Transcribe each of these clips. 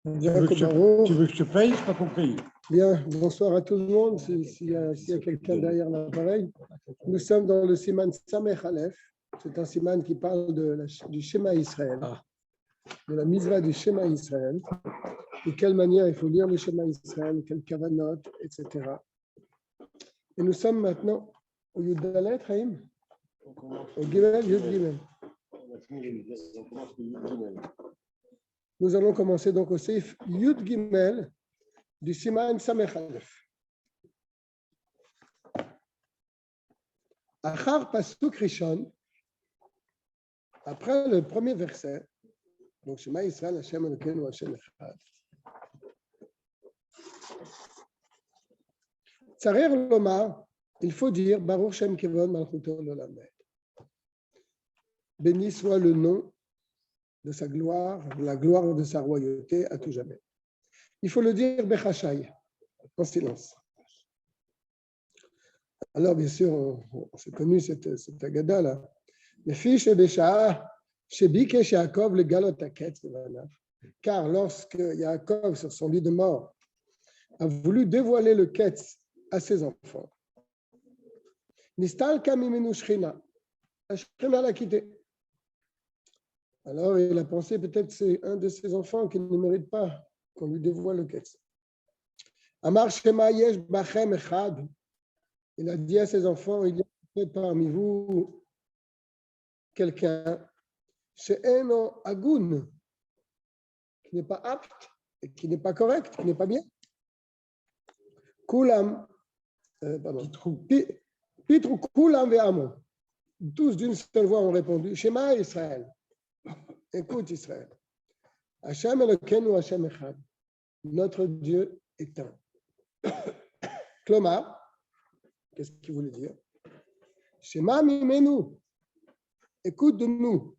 Tu veux que je te paye? Je n'ai pas compris. Bien, bonsoir à tout le monde. S'il y a quelqu'un derrière l'appareil, nous sommes dans le Siman Samech Aleph. C'est un Siman qui parle du Shema Israël, de la mitzvah du Shema Israël, de quelle manière il faut lire le Shema Israël, quel kavanot, etc. Et nous sommes maintenant au Yud Dalet, Chaim, au Gimel, Yud Gimel. Nous allons commencer donc au Seif Yud Gimel du Siman Samech Aleph. Achar Pasuk Rishon, après le premier verset, donc Shema Israël, Hashem Elokeinu, Hashem Echad. Tsarer Lomar, il faut dire Baruch Shem Kevon Malchuto L'Olam Vaed. Béni soit le nom de sa gloire, la gloire de sa royauté à tout jamais. Il faut le dire Bechashai, en silence. Alors, bien sûr, on s'est connu cette agada là. Les fiches et Bécha, chez Bikesh Yaakov, le galot aketz de Vanav. Car lorsque Yaakov, sur son lit de mort, a voulu dévoiler le ketz à ses enfants, Nistal Kamimenu Shrina, la Shrina l'a quitté. Alors, il a pensé peut-être que c'est un de ses enfants qui ne mérite pas qu'on lui dévoile le ketz. Amar Shema Yesh Bachem Echad. Il a dit à ses enfants, il y a peut-être parmi vous quelqu'un, She'eno Agun, qui n'est pas apte, et qui n'est pas correct, qui n'est pas bien. Kulam, Pitrou Kulam Ve'amo. Tous d'une seule voix ont répondu, Shema Israël. Écoute Israël. Hashem Elokeinu Hashem Echad. Notre Dieu est un. Klomar, qu'est-ce qu'il voulait dire? Shema Mimenu. Écoute de nous.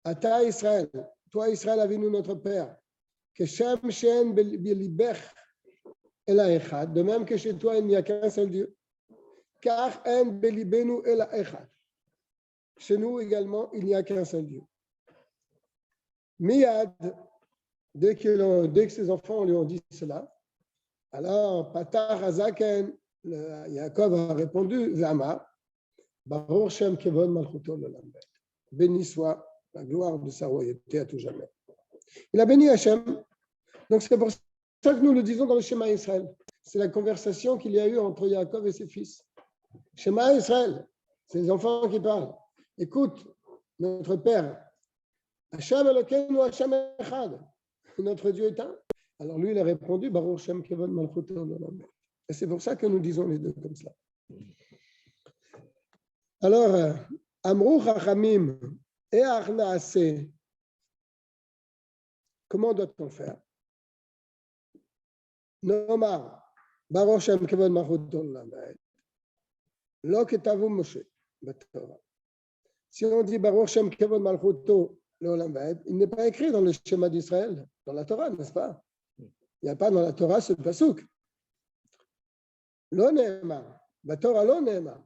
Ata Israël. Toi Israël, avais-nous notre Père. Que Shem Shen Belibech Ela Echad. De même que chez toi, il n'y a qu'un seul Dieu. Car En Belibenu Ela Echad. Chez nous également, il n'y a qu'un seul Dieu. Miyad, dès que ses enfants lui ont dit cela, alors Patar Hazaken, Yaakov a répondu, Vama, Baruch Shem Kevon Malchuto L'Olam Vaed. Béni soit la gloire de sa royauté à tout jamais. Il a béni Hachem. Donc c'est pour ça que nous le disons dans le Shema Israël. C'est la conversation qu'il y a eu entre Yaakov et ses fils. Shema Israël, c'est les enfants qui parlent. Écoute, notre Père, Hashem Elokeinu Hashem Echad, notre Dieu est un. Alors lui, il a répondu, Baruch Shem Kevon Malchuto L'Olam Vaed. Et c'est pour ça que nous disons les deux comme cela. Alors, Amrou Chachamim et Arnaase, comment doit-on faire? Nomar, Baruch Shem Kevon Malchuto L'Olam Vaed. Lo ketavu Moshe, Batorah. Si on dit Baruch Shem Kevon Malchuto L'Olam Vaed, il n'est pas écrit dans le schéma d'Israël, dans la Torah, n'est-ce pas? Il n'y a pas dans la Torah ce pasuk. Lo ne'emar, Batorah lo ne'emar.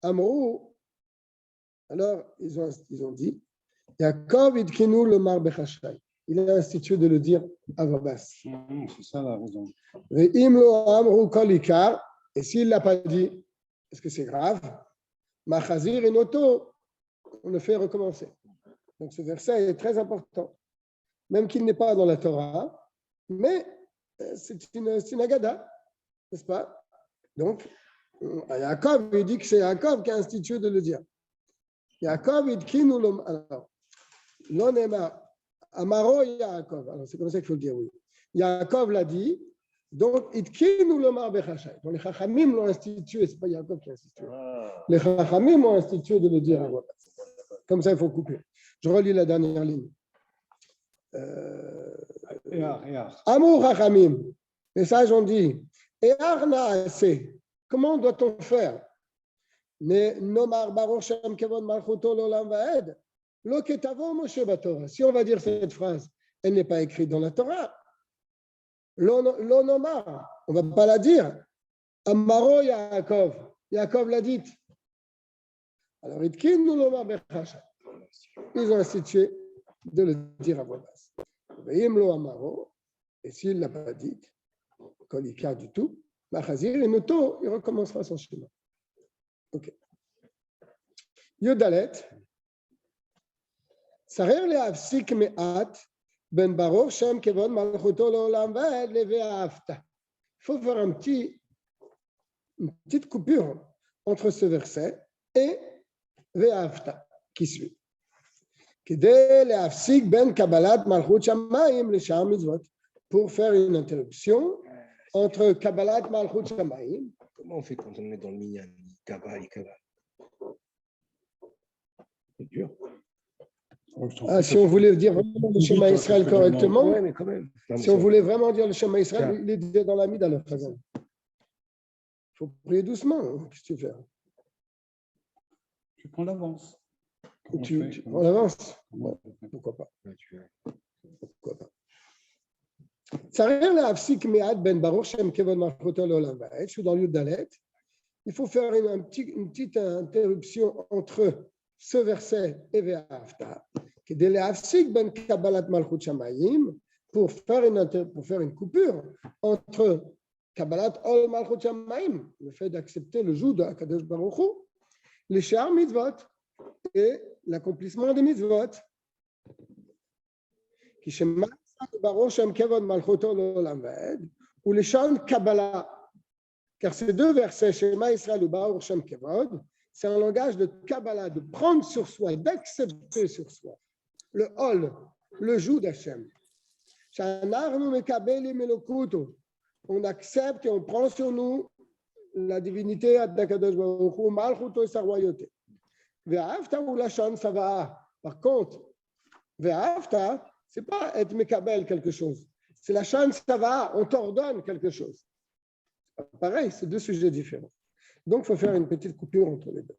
Amrou, alors ils ont dit, Yaakov idkinu lomar bechashai. Il a institué de le dire à voix basse. C'est ça la raison. Ve'im lo amrou kol ikar, et s'il ne l'a pas dit, est-ce que c'est grave? Machazir inoto, on le fait recommencer. Donc ce verset est très important, même qu'il n'est pas dans la Torah, mais c'est une agada, n'est-ce pas? Donc, Yaakov, il dit que c'est Yaakov qui a institué de le dire. Yaakov, idkinu lom. Alors, l'onema, amaro Yaakov. Alors, c'est comme ça qu'il faut le dire, oui. Yaakov l'a dit, donc, idkinu lomar bechashai. Donc, les Chachamim l'ont institué, c'est pas Yaakov qui a institué. Les Chachamim l'ont institué de le dire à voix basse. Comme ça, il faut couper. Je relis la dernière ligne. Amour Chachamim. Les sages ont dit, et Arnaase. Comment doit-on faire? Mais Nomar Baruch Shem Kevon Malchuto L'Olam Vaed, Lo ketavo Moshe Batorah. Si on va dire cette phrase, elle n'est pas écrite dans la Torah. Lo Nomar, on ne va pas la dire. Amaro Yaakov, Yaakov l'a dite. Alors, Idkinu Lomar Bechashai. Ils ont institué de le dire à voix basse. Et s'il ne l'a pas dit, Kolika du tout, Machazir et Noto, il recommencera son chemin. Ok. Yodalet. Sarer le Afsik Me'at, Ben Baruch, Shem Kevon, Malchuto Lolam Vaed, Leve Afta. Il faut faire une petite coupure entre ce verset et Ve'afta qui suit. Kede le Afsik Ben Kabbalat Malchut Shamayim le Shar Mitzvot. Pour faire une interruption entre Kabbalat Malchut Shamayim. Comment on fait quand on est dans le minyan? Kabbalah et Kabbalah. C'est dur. Si on voulait dire vraiment le Shema Israël correctement, Ouais, mais quand même. Non, mais si on voulait vraiment dire le Shema Israël, il est dans la mida, le Chazal. Il faut prier doucement. Hein. Qu'est-ce que tu fais? Tu prends l'avance. On avance. Bon, pourquoi pas? Pourquoi pas? Je suis dans le lieu d'Alet. Il faut faire une petite interruption entre ce verset et Ve'afta. Pour faire une coupure entre Kabbalat Ol Malchut Shamayim, le fait d'accepter le joug de Akadosh Baruch Hu, les Shar Mitzvot et l'accomplissement des Mitzvot. Qui Shema Baruch Shem Kevod Malchuto L'Olam Vaed, ou les chants Kabbalah. Car ces deux versets, Shema Israël ou Baruch Shem Kevod, c'est un langage de Kabbalah, de prendre sur soi, d'accepter sur soi. Le Hol, le joug d'Hachem. On accepte et on prend sur nous la divinité d'Akadosh Baruch Hu, Malchuto et sa royauté. Ve'afta ou la chant Sava. Par contre, Ve'afta, ce n'est pas être mekabel quelque chose. C'est la chance, ça va, on t'ordonne quelque chose. Pareil, c'est deux sujets différents. Donc, il faut faire une petite coupure entre les deux.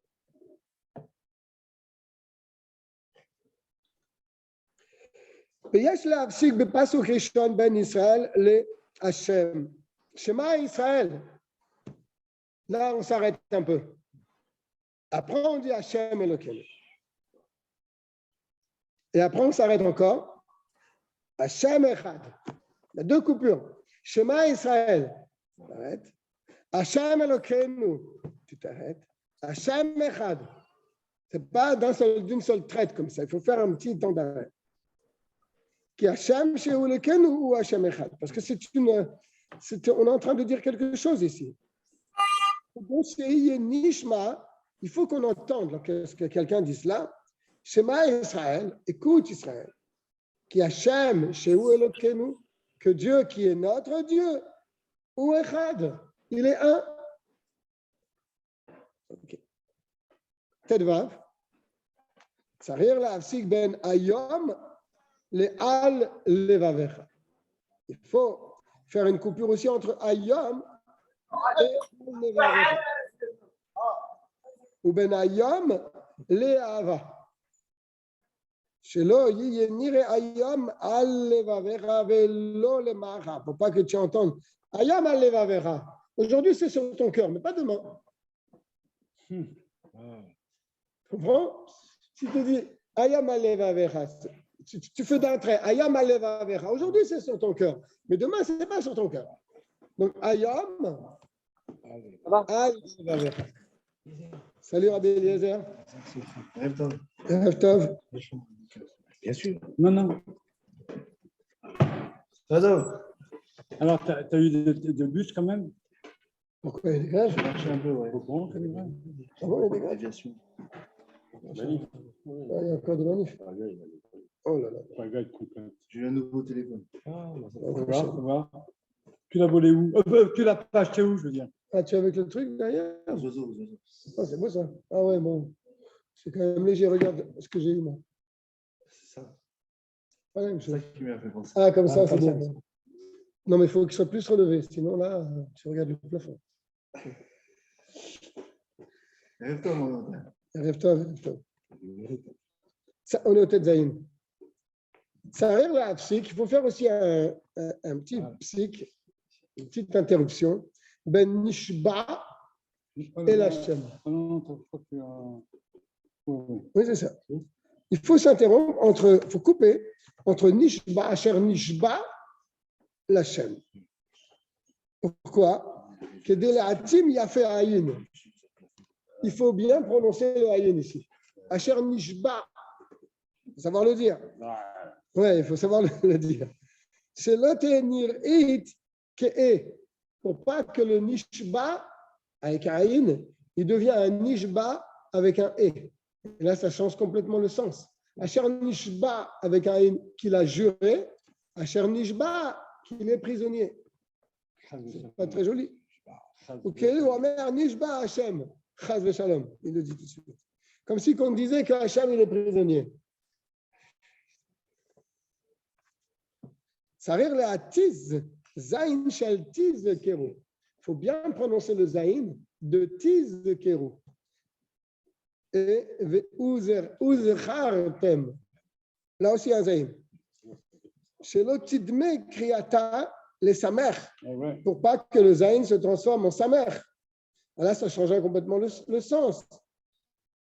ויש להפסיק בפסוק ראשון בין ישראל להשם. Shema Israël. Là, on s'arrête un peu. Après, on dit Hashem Elokeinu. Et après, on s'arrête encore. Hashem Echad. Il y a deux coupures. Shema Israël. Tu t'arrêtes. Hashem Elokeinu. Tu t'arrêtes. Hashem Echad. Ce n'est pas d'une seule traite comme ça. Il faut faire un petit temps d'arrêt. Qui Hashem Shehu Elokeinu ou Hashem Echad. Parce que on est en train de dire quelque chose ici. Donc, il faut qu'on entende ce que quelqu'un dise là. Shema Israël. Écoute Israël. Qui Hashem, Shehu Elokeinu, que Dieu qui est notre Dieu, ou Echad, il est un. Ok. Tedvav. Sarir la Afsik ben Ayom, le Al Levavecha. Il faut faire une coupure aussi entre Ayom et Levavecha. Ou ben Ayom, le Ava. Shelo yire ayam al levavecha velo le macha. Pour pas que tu entendes ayam al levavecha. Aujourd'hui c'est sur ton cœur, mais pas demain. Tu comprends? Si tu dis ayam al levavecha, tu fais d'un trait ayam al levavecha. Aujourd'hui c'est sur ton cœur, mais demain c'est pas sur ton cœur. Donc ayam al levavecha. Salut Rabbi Eliezer. Erev Tov. Bien sûr. Non. Alors, tu as eu de bus quand même? Pourquoi il y a des grèves? Marcher un peu, ouais. Au courant qu'il y a des grèves? Ah bon, il y a des grèves? Aviation. Manif. Il y a encore des manifs. Oh là là. Pas gars, complète. J'ai eu un nouveau téléphone. Ça va. Tu l'as volé où? Tu l'as pas acheté où, je veux dire? Ah, tu es avec le truc derrière? Zozo. Ah, c'est beau ça. Ah ouais, bon. C'est quand même léger. Regarde ce que j'ai eu, moi. C'est ça. Pas la même C'est chose. ça qui m'a fait penser. Ah, comme ça, c'est comme bon. Non, mais il faut qu'il soit plus relevé. Sinon, là, tu regardes le plafond. Rêve-toi, mon frère. Rêve-toi. Ça, on est au Tetzaïn. Ça arrive là, psych. Il faut faire aussi un petit psych, une petite interruption. Ben Nishba et la Shem. Non, je crois que tu as. Oui, c'est ça. il faut s'interrompre il faut couper entre Nishba, Asher Nishba, l'Hachem. Pourquoi? Il faut bien prononcer le Ayin ici. Asher Nishba, il faut savoir le dire. Oui, il faut savoir le dire. C'est le tenir it que pour pas que le Nishba avec un Ayin, il devient un Nishba avec un E. Et là, ça change complètement le sens. Asher Nishba avec un Ayin qu'il a juré, Asher Nishba qu'il est prisonnier. C'est pas très joli. Ok, Omer Nishba Hashem, Chaz v'Shalom, il le dit tout de suite. Comme si on disait que Hashem il est prisonnier. Sarir le Atiz, Zain shel Tiz Kero. Il faut bien prononcer le Zain de Tiz Kero. Et Uzechartem. Là aussi un Zain. Shelo Tidme Kriata les Samer. Pour pas que le Zain se transforme en Samer. Là, ça changerait complètement le sens.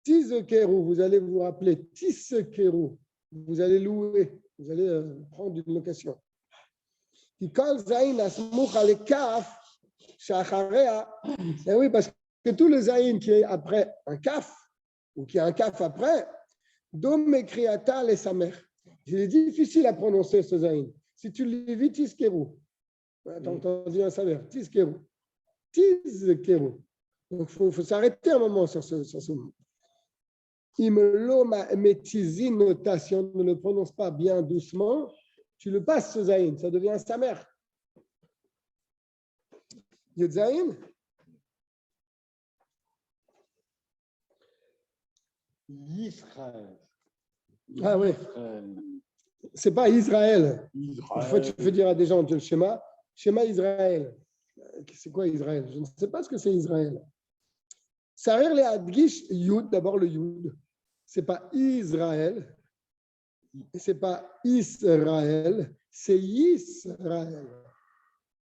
Tizekeru, vous allez vous rappeler, Tizekeru, vous allez louer, vous allez prendre une location. Et oui, parce que tout le Zain qui est après un kaf, ou qui a un kaf après, Dom Kriata les Samer. Il est difficile à prononcer ce Zain. Si tu le lis, Tizekeru. Tu as entendu un Samer, Tizekeru. Tizekeru. Donc, il faut s'arrêter un moment sur ce mot. Imloma metizin, si on ne le prononce pas bien doucement, tu le passes ce zaïn, ça devient samer. Yud zaïn? Israël. Ah oui. C'est pas Israël. En fait, tu peux dire à des gens, le schéma Israël. C'est quoi Israël? Je ne sais pas ce que c'est Israël. Sarir le Adgish Yud, d'abord le Yud. Ce n'est pas Israël, ce n'est pas Israël, c'est Yisraël.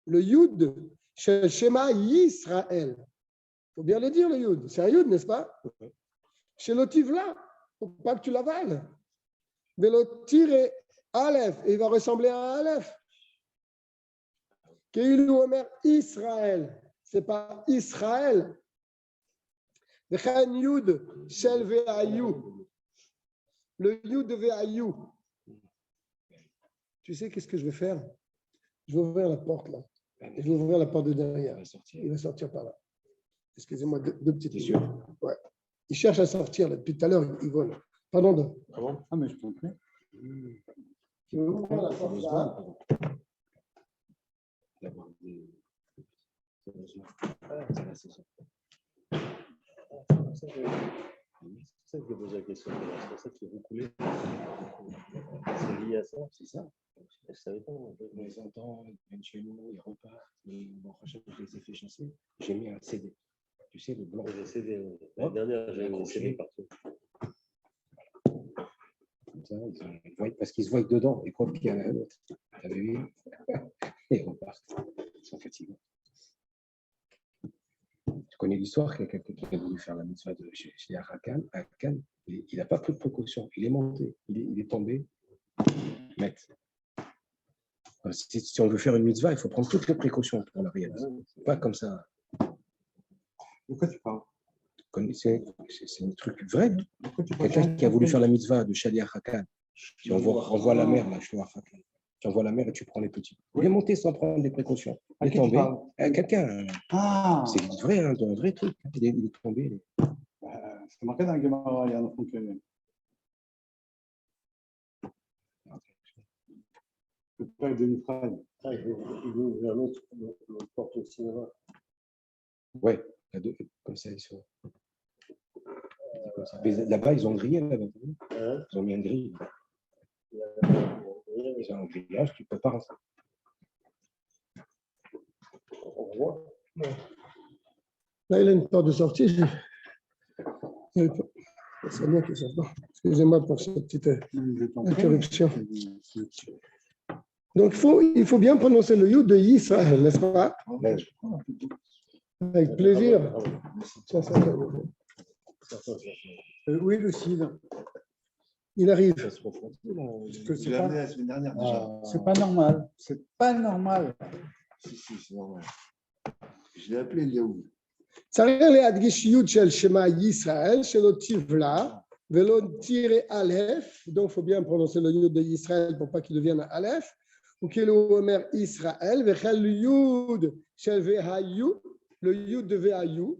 Le Yud, c'est le schéma Yisraël. Il faut bien le dire, le Yud. C'est un Yud, n'est-ce pas? Chez l'Otivla, il ne faut pas que tu l'avales. Vélotire Aleph, et il va ressembler à un Aleph. Keilu Omer Israël, ce n'est pas Israël. Le Yud Shel Ve'ayu. Le Yud Ve'ayu. Tu sais qu'est-ce que je vais faire? Je vais ouvrir la porte là. Je vais ouvrir la porte de derrière. Il va sortir par là. Excusez-moi, deux petites minutes. Ouais. Il cherche à sortir là. Depuis tout à l'heure, il vole. Pardon. Ah, mais je peux plus. Tu veux ouvrir la porte là? C'est ça que je pose la question. C'est pour ça que vous coulez. C'est lié à ça, c'est ça. Je ne savais pas. Les entends, ils viennent chez nous, ils repartent. Et bon, je les ai fait chasser. J'ai mis un CD. Tu sais, le blanc. J'ai CD. La dernière, j'ai mis un CD partout. Comme ça, ils voient, parce qu'ils se voient dedans. Ils croient qu'il y en a un autre. Tu avais vu? Et ils repartent. Ils sont fatigués. Tu connais l'histoire, quelqu'un qui a voulu faire la mitzvah de chez Arakan, il n'a pas pris de précaution. Il est monté, il est tombé. Met. Si on veut faire une mitzvah, il faut prendre toutes les précautions pour la réaliser. Pas comme ça. De quoi tu parles? C'est un truc vrai. Quelqu'un qui a voulu faire la mitzvah de Shali Arakan, tu envoies la mer, là, tu envoies la mer et tu prends les petits. Il est monté sans prendre des précautions. Il est tombé. Quelqu'un. Ah, c'est vrai, un vrai truc. Il est tombé. c'est marqué dans le Gemara, il y a un enfant qui est. Le père de Nifraïm. Ah, il veut ouvrir l'autre porte au cinéma. Ouais, comme ça, ils sont. Là-bas, ils ont grillé. Ils ont mis un grille. Ils ont un grillage, tu ne peux pas rentrer. Là, il a une porte de sortie. C'est bien qu'il soit pas. Excusez-moi pour cette petite interruption. Donc, il faut bien prononcer le Yud de Yisraël, n'est-ce pas? Avec plaisir. Oui, le Cid. Il arrive. Ça se refroidit, là. Que Je c'est l'ai pas, amené la semaine dernière déjà. c'est pas normal. C'est pas normal. Si, c'est normal. Je l'ai appelé Léo. צריך להדגיש י' של שמע ישראל, שלא תבלע ולא תראה א', donc il faut bien prononcer le yud de Israël pour pas qu'il devienne aleph, ou qu'il omer Israël, וכן le yud של והיו, le yud de והיו,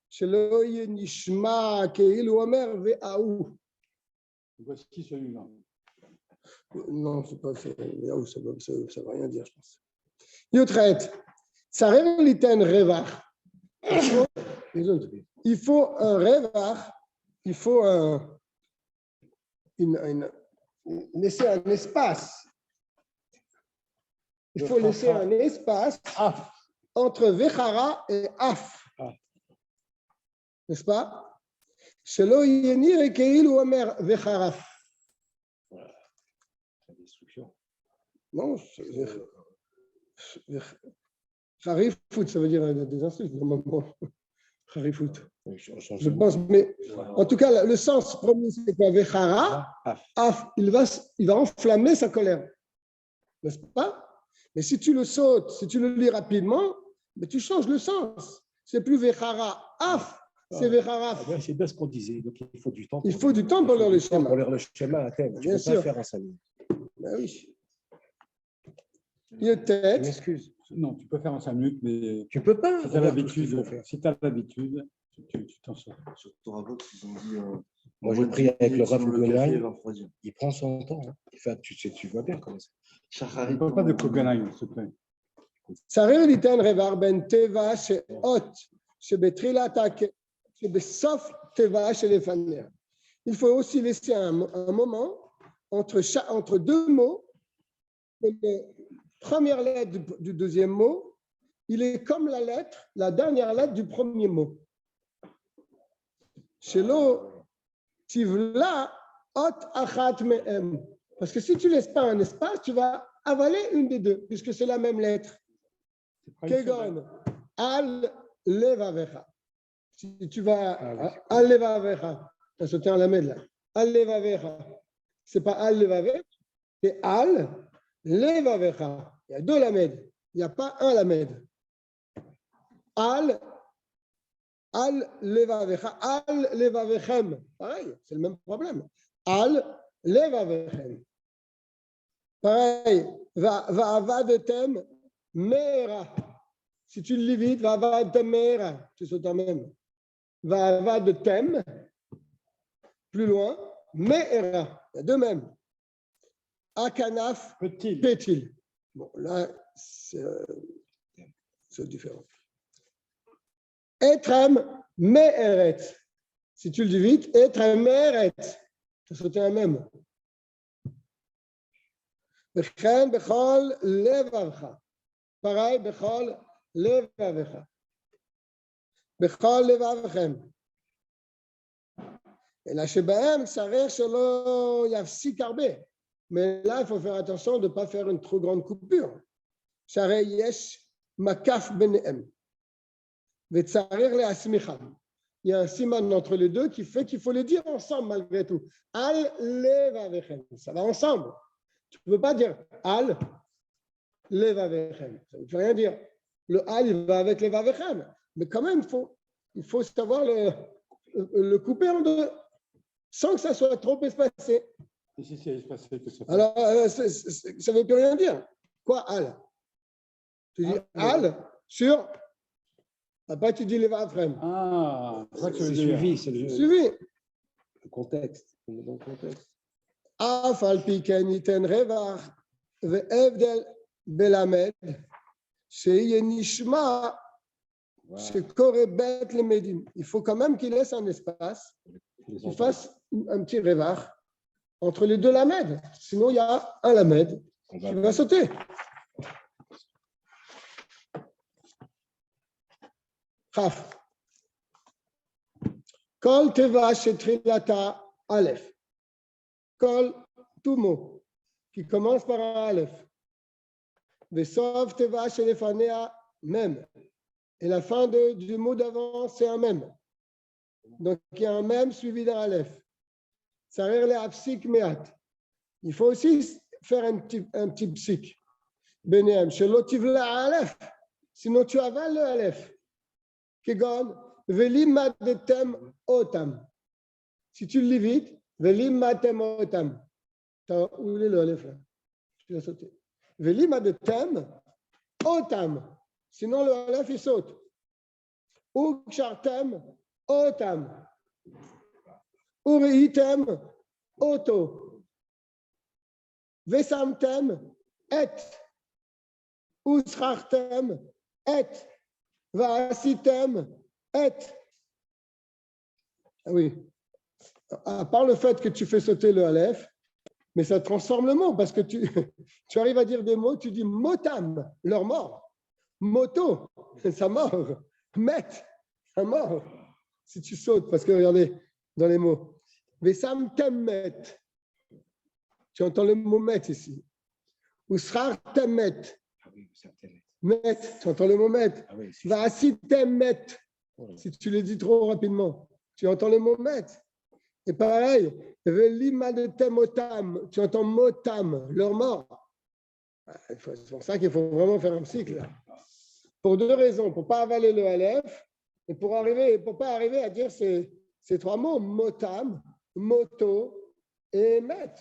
שלא יהיה נשמע כאילו אומר וההוא. Voici celui-là. Non, c'est pas ça, וההוא, ça veut rien dire, je pense. י"ח, צריך ליתן רווח. Il faut un revach, il faut laisser un espace. Il faut laisser un espace entre Vechara et Af. N'est-ce pas? Shelo yenir et keil ou omer Vechara. La destruction. Non, Harifout, ça veut dire des insultes, normalement. Harifout. Je pense, mais en tout cas, le sens premier, c'est quoi? Vechara, Af, il va enflammer sa colère. N'est-ce pas? Mais si tu le sautes, si tu le lis rapidement, mais tu changes le sens. C'est plus Vechara, Af, c'est Vechara. Ah ben, c'est bien ce qu'on disait. Donc, il faut du temps. Il faut du temps pour lire le schéma. Pour lire le schéma à thème. Tu Bien peux sûr. pas faire un 5 minutes. Ben oui. Il y a Je tête. m'excuse. Non, tu peux faire en 5 minutes, mais Tu peux pas. si tu as Regarde tout ce qu'il faut l'habitude, faire. si tu as l'habitude, tu t'en sors. Sur Toravox, ils ont dit. Moi, j'ai pris avec le Rav café Guggenheim. va refroidir. Il prend son temps. Hein. Il fait, tu vois bien comment c'est. Shachari. Ne parle pas de Koganai, s'il te plaît. צריך ליתן רווח בין טבע שאות שבתחילת שבסוף טבע שלפניה. Il faut aussi laisser un moment entre deux mots. La première lettre du deuxième mot, il est comme la dernière lettre du premier mot. Shelo tivla ot achat me'em. Parce que si tu ne laisses pas un espace, tu vas avaler une des deux, puisque c'est la même lettre. Kegon, al levavecha. Si tu vas al levavecha, tu as sauté un lamed là. Al levavecha. C'est pas al levavecha, c'est al levavecha. Il y a deux lamed. Il n'y a pas un lamed. Al levavecha, al levavechem. Pareil, c'est le même problème. Al levavechem. Pareil, va'avadetem mera. Si tu le lis vite, va'avadetem mera, tu sautes en même. Va'avadetem, plus loin, mera, il y a deux mêmes. Akanaf, pétil. Bon, là, c'est différent. Etrem, me'eret. Si tu le dis vite, etrem, me'eret, tu sautes en même. וכן בכל לבבך, פראי בכל לבבך, בכל לבבכם. אלא שבהם צריך שלא יפסיק הרבה. Mais là, il faut faire attention de ne pas faire une trop grande coupure. שהרי יש מקף ביניהם, וצריך להסמיכם. Il y a un siman entre les deux qui fait qu'il faut les dire ensemble malgré tout. Al levavechem, ça va ensemble. Tu ne peux pas dire al levavechem. Ça ne veut rien dire. Le al, il va avec levavechem. Mais quand même, il faut savoir le couper en deux sans que ça soit trop espacé. Si, c'est espacé que ça fait. Alors, ça ne veut plus rien dire. Quoi, al? Tu dis al sur. Après, tu dis levavechem. Ah, c'est ça que tu veux C'est dire. suivi, c'est le Suivi. contexte. On est dans le contexte. אף על פי כן ייתן רווח והבדל בלמד שיהיה נשמע שקורא בית למדים. Il faut quand même qu'il laisse un espace, qu'il fasse un petit רווח entre les deux lamed. Sinon, il y a un lamed qui va sauter. חף. כל תיבה שתחילתה א'. Tout mot qui commence par un aleph. Sauf teva shelefanea même. Et la fin du mot d'avant, c'est un même. Donc, il y a un même suivi d'un aleph. Tsarer le apsik meat. Il faut aussi faire un petit psik. Benem, shelo tivla alef. Sinon tu avales le alef. Kegon, velim madetem otam. Si tu le lis vite, velim matem otam. Où est le alef là? Tu l'as sauté. Velim madetem otam. Sinon le alef il saute. Ou kshartem otam. Ou reitem oto. Vesamtem et. Ou schartem et. Vaasitem et. Ah oui. À part le fait que tu fais sauter le aleph, mais ça transforme le mot parce que tu arrives à dire des mots, tu dis motam, leur mort. Moto, sa mort. Met, sa mort. Si tu sautes, parce que regardez dans les mots. Vesamtem met. Tu entends le mot met ici. Ou srartem met. Ah oui, certaines. Met, tu entends le mot met. Ah oui, si Vaasitem met. Si tu le dis trop rapidement, tu entends le mot met. Et pareil, motam, tu entends motam, leur mort. C'est pour ça qu'il faut vraiment faire un cycle. Pour deux raisons, pour ne pas avaler le aleph et pour pas arriver à dire ces trois mots, motam, moto et met.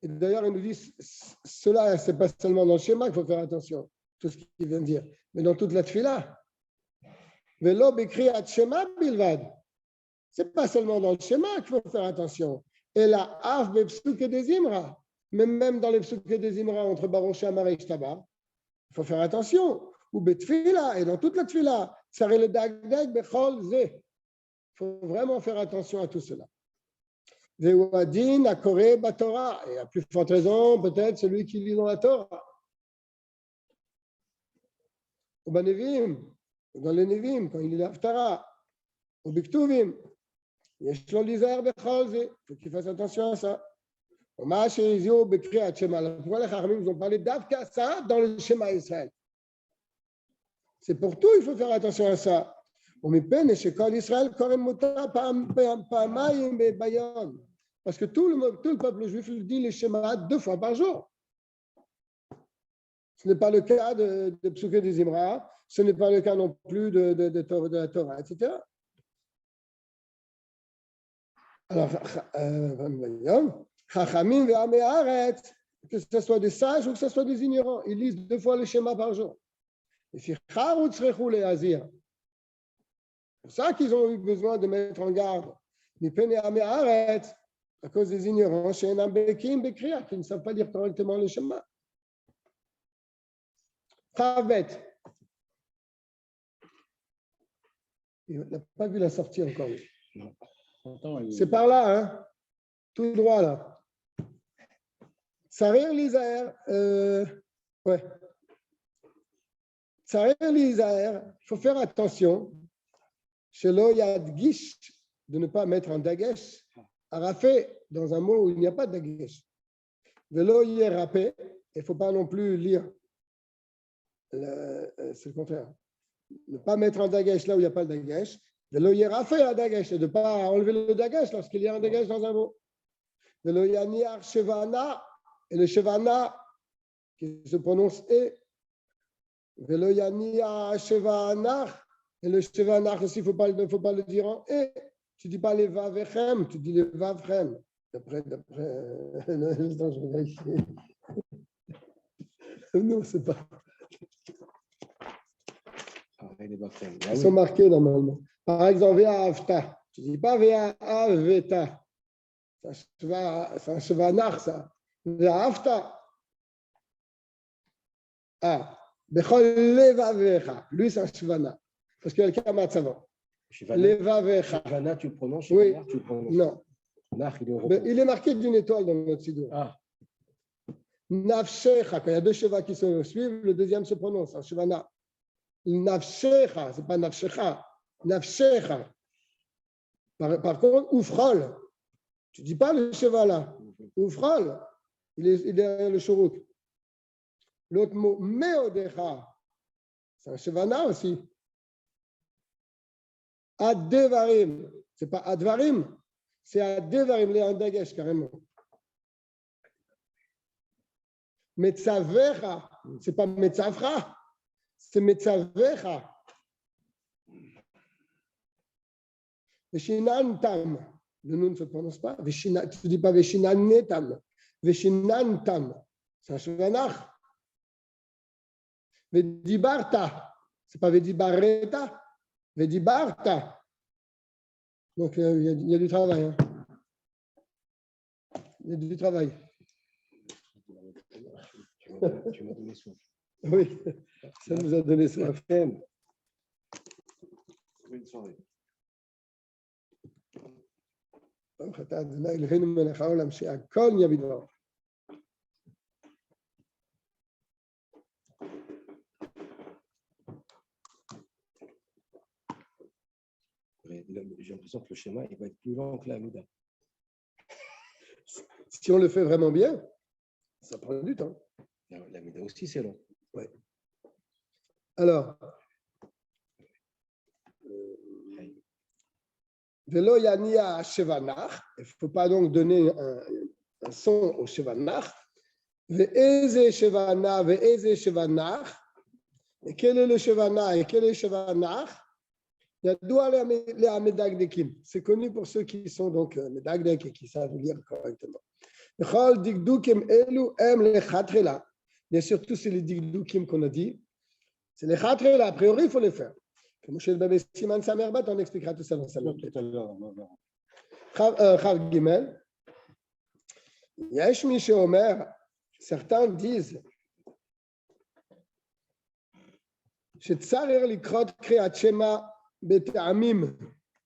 Et d'ailleurs, il nous dit, cela, ce n'est pas seulement dans le schéma qu'il faut faire attention, tout ce qu'il vient de dire, mais dans toute la tfila. Velo écrit à Shema Bilvad. Ce n'est pas seulement dans le schéma qu'il faut faire attention. Et la Av Bepsouk et des Imra. Même dans les Psouk et des Imra entre Baruch Shamar et Shtaba, il faut faire attention. Ou Betfila, et dans toute la Tfila, Tsaré le Dagdag Bechol Ze. Il faut vraiment faire attention à tout cela. Vewadin Akore Batora. Et à plus forte raison, peut-être celui qui lit dans la Torah. Ou Banevim. Dans les Nevim, quand il est l'Aftara, au Biktuvim, il faut qu'il fasse attention à ça. Pourquoi les Chachamim nous ont parlé d'Avka ça dans le schéma Israël? C'est pour tout, il faut faire attention à ça. Parce que tout le peuple juif dit les schémas 2 fois par jour. Ce n'est pas le cas de Psuké des Imra. Ce n'est pas le cas non plus de la Torah, etc. Alors, Chachamim ve'amei haaretz, que ce soit des sages ou que ce soit des ignorants, ils lisent 2 fois le schéma par jour. Et si Charou tzrechou le'azir, c'est pour ça qu'ils ont eu besoin de mettre en garde. Mipen ve'amei haaretz, à cause des ignorants, she'enam bekim bekriya, qui ne savent pas lire correctement le schéma. Chavet. Il n'a pas vu la sortie encore. C'est par là, hein? Tout droit là. Tsarer l'Isaher. Ouais. Tsarer l'Isaher, il faut faire attention. Shelo yadgish, de ne pas mettre un dagesh. Arafé, dans un mot où il n'y a pas de dagesh. Velo yerapé, il ne faut pas non plus lire. C'est le contraire. Ne pas mettre un dagesh là où il n'y a pas de dagesh. De l'oyerafé à dagesh, de ne pas enlever le dagesh lorsqu'il y a un dagesh dans un mot. De l'oyaniar shevana, et le shevana qui se prononce et. De l'oyaniar shevanar, et le shevanar aussi, il ne faut pas le dire en et. Tu ne dis pas les vavechem, tu dis les vavchem. D'après, non, je vais vérifier. Non, c'est pas. Ils sont marqués normalement. Par exemple, Ve'avta. Tu ne dis pas Ve'aveta. C'est un chevanard, ça. Ve'avta. Ah. Bechol levavecha. Lui, c'est un chevanard. Parce qu'il y a le kamat savant. Levavecha. Shivana, tu le prononces? Oui. Tu le prononces. Non. Il est marqué d'une étoile dans notre siddur. Ah. Nafshecha. Quand il y a 2 chevaux qui se suivent, le deuxième se prononce. Un chevanard. Nafshecha, ce n'est pas Nafshecha, Nafshecha. Par contre, Oufrol, tu ne dis pas le cheval là, Oufrol, il est derrière le chourouk. L'autre mot, Meodecha, c'est un chevana aussi. Ad-Devarim, c'est pas Advarim, c'est Adevarim, les Andagesh carrément. Metzavecha, c'est pas Metzavra, c'est Metzavecha. Veshinantam, le nom ne se prononce pas. Tu ne dis pas Veshinanetam, Veshinantam, c'est un chevanach. Vedibarta, c'est pas Vedibareta, Vedibarta. Donc il y a du travail. Hein. Il y a du travail. Tu m'as donné soif. Oui, ça nous a donné soif. Une soirée. אתה אדוני אלוהינו מלך העולם שהכל נהיה בדברו. J'ai l'impression que le schéma il va être plus long que la Mida. Si on le fait vraiment bien, ça prend du temps. La Mida aussi, c'est long. Ouais. Alors, Velo Yania Shevanach, il ne faut pas donc donner un son au Shevanach. Ve'eze Shevana, Ve'eze Shevanach. Et quel est le Shevanach et quel est le Shevanach? Il y a deux les Medagdekim. C'est connu pour ceux qui sont donc Medagdek et qui savent lire correctement. Bien sûr, tous c'est les Digdukim qu'on a dit. C'est les Khatrela, a priori, il faut les faire. Comme chez le bébé Siman Samerbat, on expliquera tout ça dans sa note. Chav Gimel. Yesh Miché Omer, certains disent Shetzarer Likrot Kreat Shema Betamim.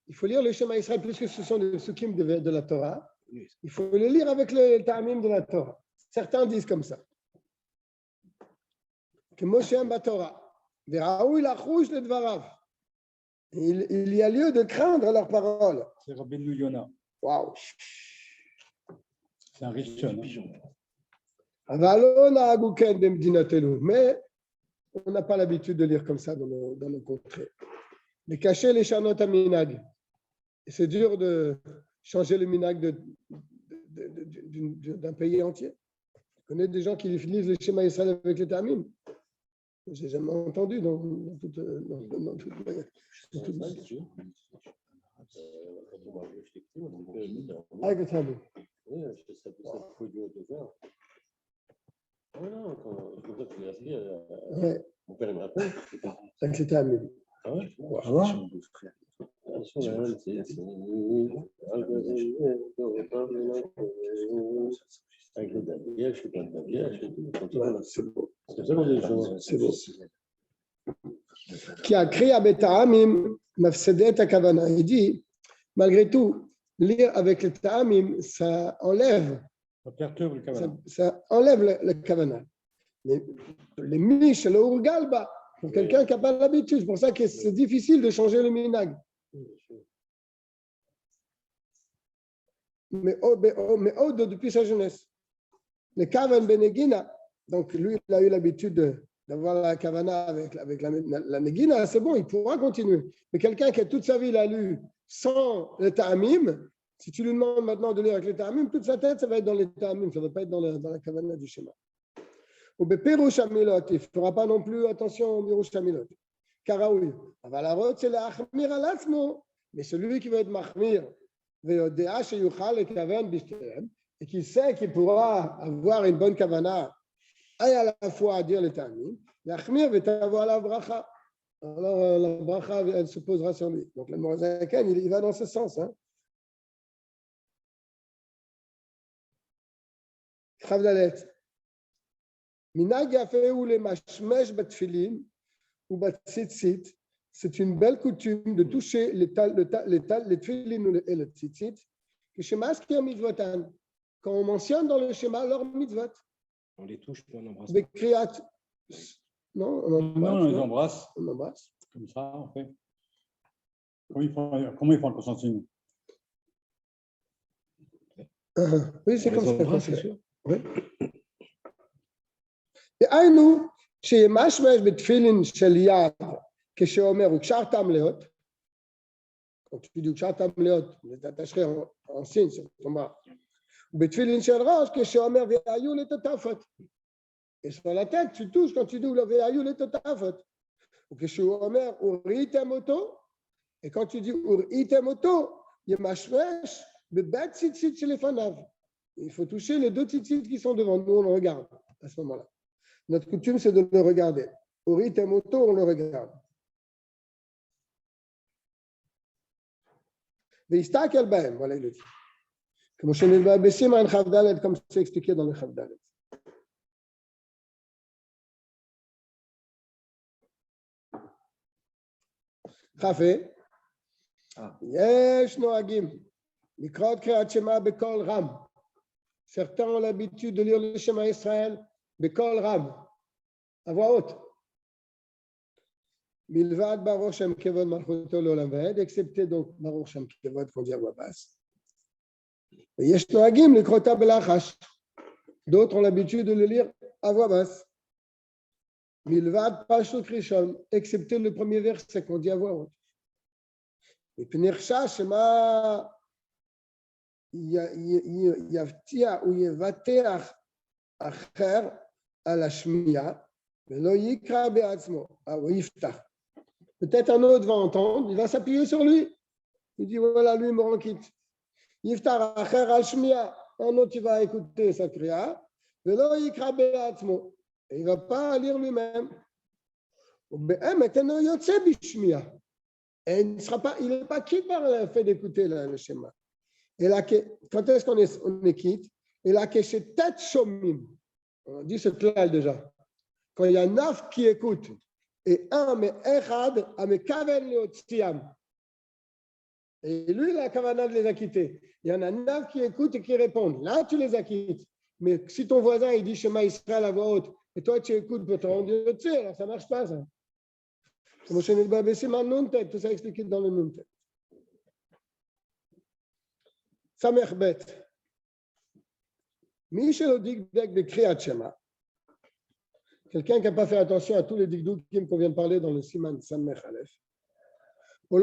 Il faut lire le Shema Israël, puisque ce sont les Sukkim de la Torah. Il faut le lire avec le Ta'amim de la Torah. Certains disent comme ça. Que Moshe Ba Torah. Veraoui Lachouch le Dvarav. Il y a lieu de craindre leurs paroles. C'est Rabbeinu Yona. Waouh! C'est un Rishon. Mais on n'a pas l'habitude de lire comme ça dans nos contrées. Mais cacher les chanot à minag. Et c'est dur de changer le minag d'un pays entier. Je connais des gens qui lisent le schéma Israël avec les tamim. Je n'ai jamais entendu dans toute avec le tamim. Oui, je sais que c'est trop dur de faire. Ah non, quand tu l'as dit, mon père me répond. Avec les tamim. Ah ouais? Ah ouais? Avec le Davier, je suis pas de Davier, C'est beau. c'est ça qu'on dit. C'est beau. Qui a créé à Beta'amim, Mafsedet Akavana. Il dit, malgré tout, lire avec le Ta'amim, ça enlève. Ça perturbe le Kavanah. Ça enlève le Kavana. Les Mish, le Urgalba, pour quelqu'un qui n'a pas l'habitude, c'est pour ça que c'est difficile de changer le minag. Mais depuis sa jeunesse. Le Kavan Benegina, donc lui, il a eu l'habitude d'avoir la Kavana avec la Negina, c'est bon, il pourra continuer. Mais quelqu'un qui a toute sa vie l'a lu sans le Ta'amim, si tu lui demandes maintenant de lire avec le Ta'amim, toute sa tête, ça va être dans le Ta'amim, ça ne va pas être dans la Kavana du schéma. Au Beperush Amilot, il ne fera pas non plus attention au Beperush Amilot. Karaoui. Avalarot, c'est la Achmir Alatzmo. Mais celui qui veut être Mahmir, Veodea Sheyuchal et Kavan Bishterem, et qui sait qu'il pourra avoir une bonne Kavana, et à la fois à dire le Ta'amim, l'Achmir va avoir la bracha. Alors la bracha, elle se posera sur lui. Donc le Morazakan, il va dans ce sens. Chavdalet. Minag yafeu le mashmesh batfilin ou batzitzit. C'est une belle coutume de toucher les tfilin et le tzitzit. Que shema skir mitzvotan. Quand on mentionne dans le schéma leur mitzvot. On les touche, puis on embrasse. Bekriat. Non, on les embrasse. On embrasse. Comme ça, en fait. Comment ils font le consentement? Oui, c'est comme ça. C'est sûr. Oui. דהיינו, שמשמש בתפילין של יד, כשאומר וקשרתם לאות, quand tu dis Kshatam Leot, vous les attacherez en signe sur ton bras. Betfilin Shel Rosh, que chez Omer Ve'ayou le Totafot. Et sur la tête, tu touches quand tu dis le Ve'ayou le Totafot. Ou que chez Omer Uri Temoto. Et quand tu dis Uri Temoto, il y a Mashresh, Bebet Tzitzit chez les Fanav. Il faut toucher les deux tzitzit qui sont devant nous, on le regarde à ce moment-là. Notre coutume, c'est de le regarder. Uri Temoto, on le regarde. Ve'istak bahem, voilà, il le dit. Comme c'est expliqué dans le Chavdalet. Chafé, yesh noagim, mikrot kriat shema bekol ram. Certains ont l'habitude de lire le Shema Israël bekol ram, à voix haute. Milvad Baruch Shem Kevod Malchuto L'Olam Vaed, excepté donc Baruch Shem Kevod qu'on dit à voix basse. Yesh noagim likrota belachash. D'autres ont l'habitude de le lire à voix basse. Milvad Pashut Rishon, excepté le premier verset qu'on dit à voix haute. Et Pnircha Shema Yavtia ou Yevateach Acher à la Shmiya, Velo Yikra Beatzmo, ou Yiftach. Peut-être un autre va entendre, il va s'appuyer sur lui. Il dit voilà, lui me rend quitte. Yiftach Acher al Shmiya, un autre il va écouter sa kriya, Velo Yikra Beatzmo. Et il ne va pas lire lui-même. Et il n'est pas quitte par le fait d'écouter le schéma. Et là, quand est-ce qu'on est quitte? Et là, que c'est tête shomim. On dit ce clal déjà. Quand il y a 9 qui écoutent et un, mais echad, ame kaven leotziam. Et lui, il a la kavana de les acquitter. Il y en a 9 qui écoutent et qui répondent. Là, tu les acquittes. Mais si ton voisin, il dit Shema Israël à voix haute, et toi, tu écoutes pour te rendre Dieu, alors ça ne marche pas, ça. Tout ça expliqué dans le Nuntet. Samerbet. Michel Digdek de Kriyat Shema. Quelqu'un qui n'a pas fait attention à tous les digdoukim qu'on vient de parler dans le Siman Samer Aleph. Ou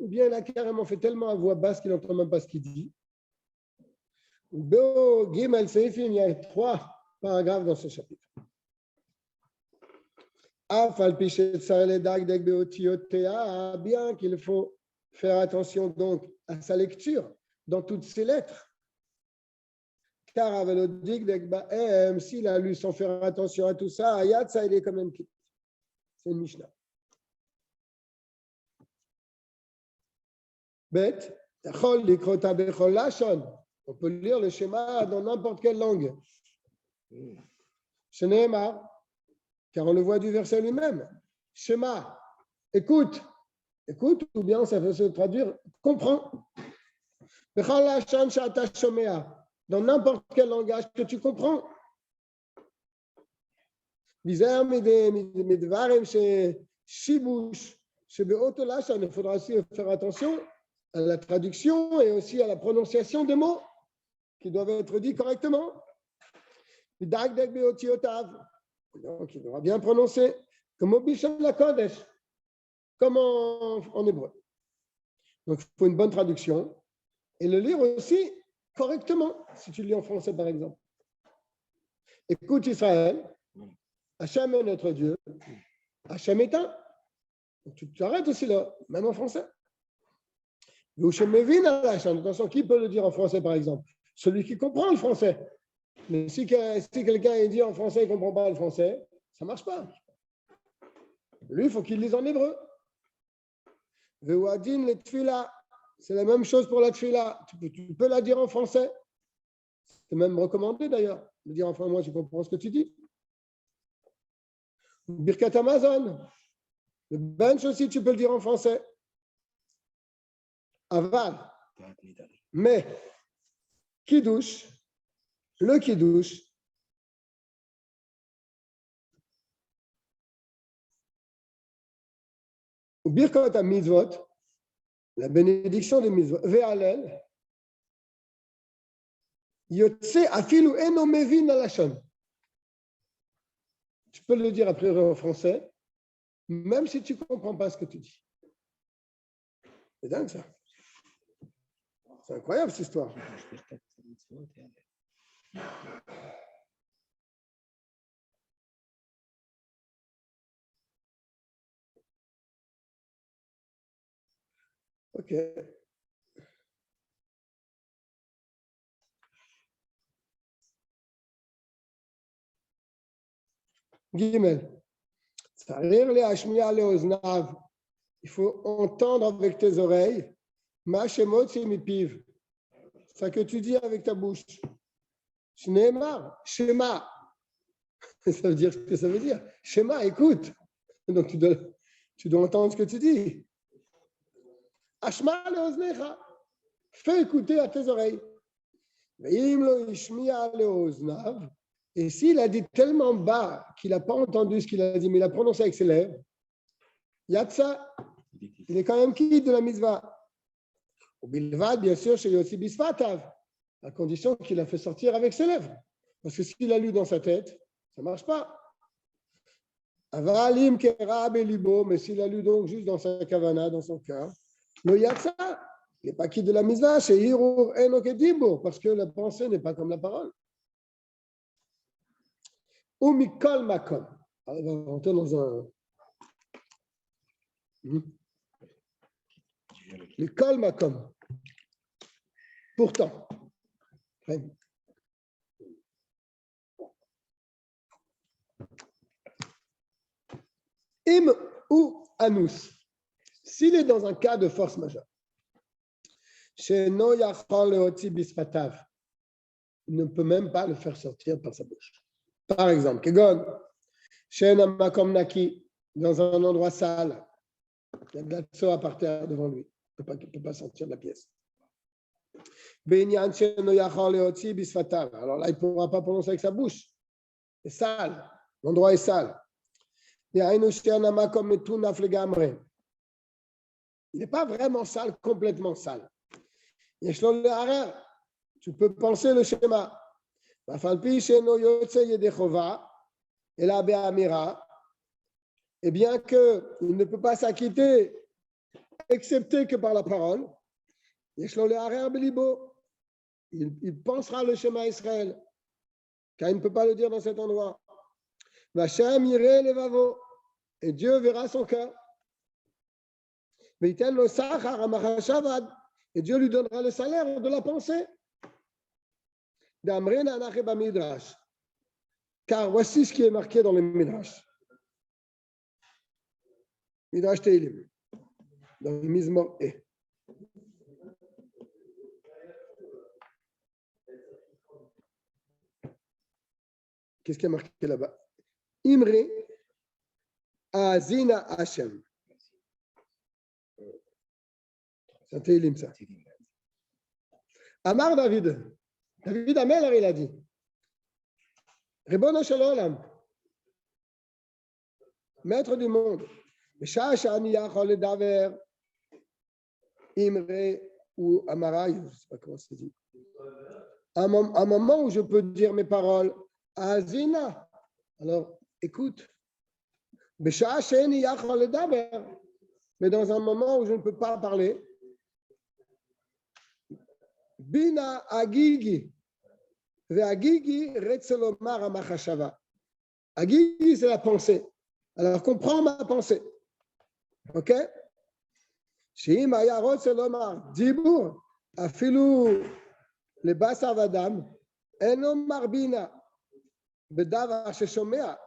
bien il a carrément fait tellement à voix basse qu'il n'entend même pas ce qu'il dit. Ou Gimel Seifim, il y a 3 paragraphes dans ce chapitre. Bien qu'il faut faire attention donc à sa lecture dans toutes ses lettres. Car s'il a lu sans faire attention à tout ça, Ayat, ça il est quand même quitte. C'est une Mishnah. Bet, on peut lire le schéma dans n'importe quelle langue. Shneemar, car on le voit du verset lui-même. Shema, écoute, ou bien ça peut se traduire, comprends. Dans n'importe quel langage que tu comprends. Il faudra aussi faire attention à la traduction et aussi à la prononciation des mots qui doivent être dits correctement. Donc, il devra bien prononcer comme en hébreu. Donc, il faut une bonne traduction et le lire aussi correctement, si tu le lis en français, par exemple. Écoute Israël, Hachem est notre Dieu, Hachem est un. Donc, tu t'arrêtes aussi là, même en français. Attention, qui peut le dire en français, par exemple? Celui qui comprend le français. Mais si quelqu'un dit en français, il ne comprend pas le français, ça ne marche pas. Lui, il faut qu'il lise en hébreu. C'est la même chose pour la tfila. Tu peux la dire en français. C'est même recommandé d'ailleurs. De dire en français, moi, je comprends ce que tu dis. Birkat Amazon. Le bench aussi, tu peux le dire en français. Aval. Mais, Kiddush, le Kiddush, Birkat HaMitzvot, la bénédiction des mitzvot, Ve'alel, Yotse afilu eno mevin alashon. Tu peux le dire après en français, même si tu ne comprends pas ce que tu dis. C'est dingue ça. C'est incroyable cette histoire. Ok. Gimel. Il faut entendre avec tes oreilles. Ma shemot mipiv. Ça que tu dis avec ta bouche. Shneemar, Shema. Ça veut dire ce que ça veut dire. Shema, écoute. Donc tu dois entendre ce que tu dis. Ashma leoznecha. Fais écouter à tes oreilles. Ve'im lo ishmi'a leoznav. Et s'il a dit tellement bas qu'il n'a pas entendu ce qu'il a dit, mais il a prononcé avec ses lèvres, Yatsa, il est quand même quitte de la mitzvah. Au bilvad, bien sûr, chez Yossi Bisfatav, à condition qu'il a fait sortir avec ses lèvres. Parce que s'il a lu dans sa tête, ça ne marche pas. Avalim kerab elibo, mais s'il a lu donc juste dans sa kavana, dans son cœur, le Yatsa, il n'est pas quitte de la mitzvah, chez Hirur Enokedibo, parce que la pensée n'est pas comme la parole. Ou mikol makom. Alors, on va rentrer dans un. Mikol makom. Pourtant. Im ou anus. S'il est dans un cas de force majeure, chez no yachol leotzi bisfatav, il ne peut même pas le faire sortir par sa bouche. Par exemple, Kegon, chez Namakom Naki, dans un endroit sale, il y a de la tsoa par terre devant lui, il ne peut pas sortir de la pièce. Alors là, il ne pourra pas prononcer avec sa bouche. C'est sale, l'endroit est sale. Il n'est pas vraiment sale, complètement sale. Tu peux penser le schéma. Et bien qu'il ne peut pas s'acquitter, excepté que par la parole, il pensera le schéma Israël, car il ne peut pas le dire dans cet endroit. Et Dieu verra son cœur. Et Dieu lui donnera le salaire de la pensée. Car voici ce qui est marqué dans le Midrash. Midrash Teilim, dans le Mizmor E. Qu'est-ce qui est marqué là-bas? Imre Azina Hashem. C'est un Teilim, ça. Amar David. David Amelach, il a dit. Ribono shel olam, maître du monde, Imre ou Amara, je ne sais pas comment c'est dit. Un moment où je peux dire mes paroles, Azina, alors écoute. Mais dans un moment où je ne peux pas parler, Bina Agigi. Agigi, c'est la pensée. Alors, comprends ma pensée. OK? Shim ayarot selomar, dibur, afilu le basar vadam, enomar bina, bedavar sheshomea,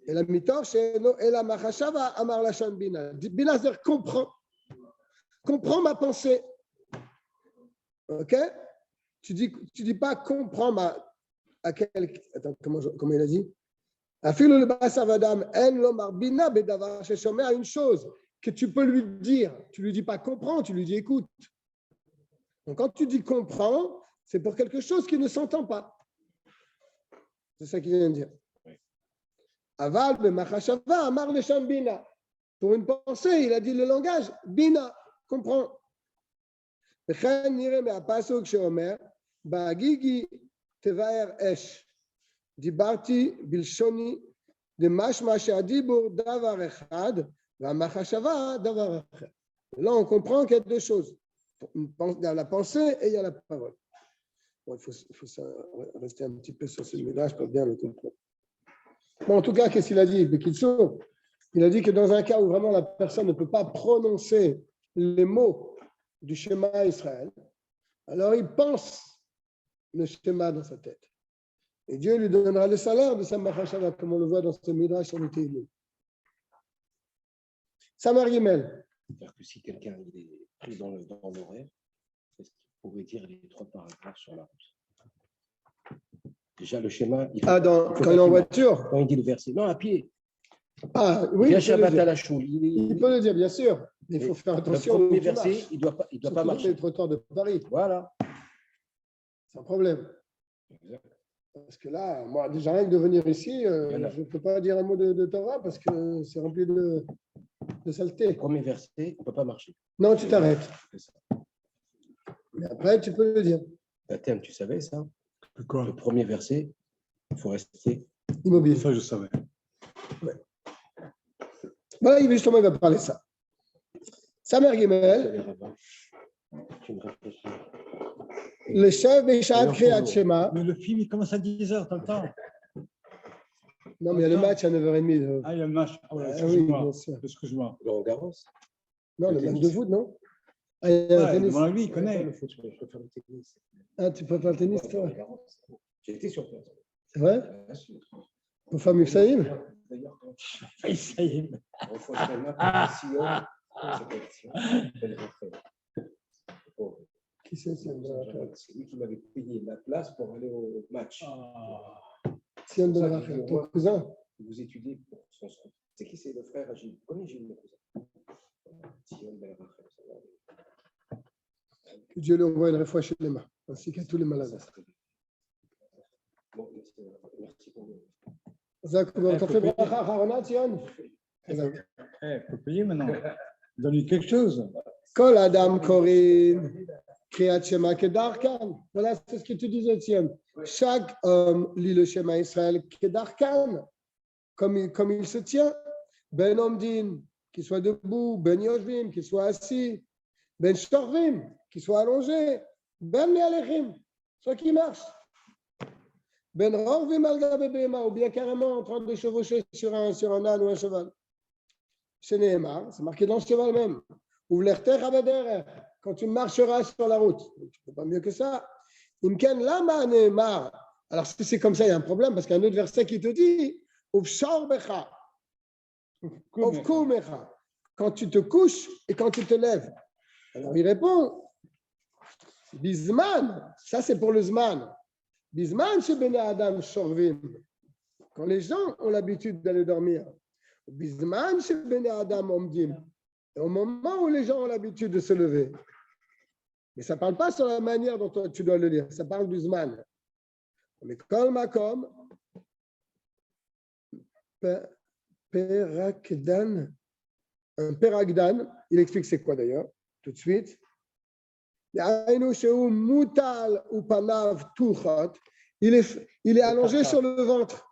et la mitor sheno et la machashava amar lashon bina. Bina, c'est-à-dire comprends ma pensée. OK? Tu dis pas comprends ma. Attends, comment il a dit? Afilu le basar vadam, enomar bina, bedavar sheshomea, une chose que tu peux lui dire. Tu ne lui dis pas comprends, tu lui dis écoute. Donc quand tu dis comprends, c'est pour quelque chose qui ne s'entend pas. C'est ça qu'il vient de dire. Aval be machashava amar leshon bina. Pour une pensée, il a dit le langage bina, comprends. וכן נראה מהפסוק שאומר, בהגיגי תבאר אש. דיברתי בלשוני דמשמע שהדיבור דבר אחד, והמחשבה דבר אחר. Là, on comprend qu'il y a deux choses. Il y a la pensée et il y a la parole. Bon, il faut rester un petit peu sur ce mélange pour bien le comprendre. Bon, en tout cas, qu'est-ce qu'il a dit? Il a dit que dans un cas où vraiment la personne ne peut pas prononcer les mots du schéma Israël, alors il pense le schéma dans sa tête. Et Dieu lui donnera le salaire de sa machashava, comme on le voit dans ce midrash sur le Tehillim. Samar Gimel. C'est-à-dire que si quelqu'un est pris dans l'horaire, est-ce qu'il pourrait dire les 3 paragraphes sur la route? Déjà, le schéma. Quand il est en voiture? Quand il dit le verset. Non, à pied. Ah, oui, Bien il peut le Shabbat dire. à la choule. Il peut le dire, bien sûr. Il faut faire attention. Le premier où tu verset, marches. il ne doit pas Surtout marcher. les trottoirs de Paris. Voilà. C'est un problème. Parce que là, moi, déjà rien que de venir ici, je ne peux pas dire un mot de Torah parce que c'est rempli de saleté. Le premier verset, on ne peut pas marcher. Non, tu t'arrêtes. C'est ça. Mais après, tu peux le dire. Baptême, tu savais ça? Quoi? Le premier verset, il faut rester. Immobile. Ça, je savais. Voilà, justement, il va parler de ça. Samer Gimel, Tu me réfléchis. le chef Béchat Kriyat Shema. Mais le film, il commence à 10h, t'as le temps. Non, mais il y a le match à 9h30. Ah, il y a le match. Ah, ouais, Ah oui, excuse-moi. bien sûr. Excuse-moi. Roland Garros. Non, le Le match tennis. de foot, non? Ah, il y a le Ouais, tennis. devant lui, il connaît. Le foot, je préfère le tennis. Ah, tu peux faire le tennis, toi? Roland Garros. J'ai été sur place. C'est vrai? Bien sûr. Pour faire Mufsaïm? D'ailleurs, quand Ça y est. on fait un Sion, Qui c'est? c'est lui qui m'avait payé la place pour aller au match. Ah. Sion Ben Rachel, ton cousin? Vous étudiez pour son son. C'est qui c'est le frère à Gilles? Connais Gilles, mon cousin? Sion Ben Rachel, ça va. Que Dieu lui envoie une réfoua chez les mains, ainsi qu'à tous les malades. Bon, merci pour le. T'as fait bracha Harona, Sion? Il faut payer maintenant. Donne-lui quelque chose. Kol Adam Korin, Kriyat Shema Kedarkan. Voilà, c'est ce que tu disais, Sion. Chaque homme lit le schéma Israël Kedarkan, comme il se tient. Ben Omdin, qu'il soit debout, Ben Yoshvim, qu'il soit assis, Ben Shtorvim, qu'il soit allongé, Ben Mealechim, soit qu'il marche. Ben Rorvim al Gabe Behema, ou bien carrément en train de chevaucher sur un âne ou un cheval. Chez Nehemar, c'est marqué dans le cheval même. Ou l'erter abeder, quand tu marcheras sur la route. Tu ne peux pas mieux que ça. Imken lama Nehemar. Alors si c'est comme ça, il y a un problème, parce qu'il y a un autre verset qui te dit Uvshor becha, uvkumecha, quand tu te couches et quand tu te lèves. Alors il répond Bizman, ça c'est pour le Zman. Bizman chez Bene Adam Shorvim. Quand les gens ont l'habitude d'aller dormir. Bizman chez Bene Adam Omdim. Et au moment où les gens ont l'habitude de se lever. Mais ça ne parle pas sur la manière dont tu dois le lire. Ça parle du Zman. Mais Kol Makom, Perakdan, un Perakdan, il explique c'est quoi d'ailleurs, tout de suite. Il est allongé sur le ventre.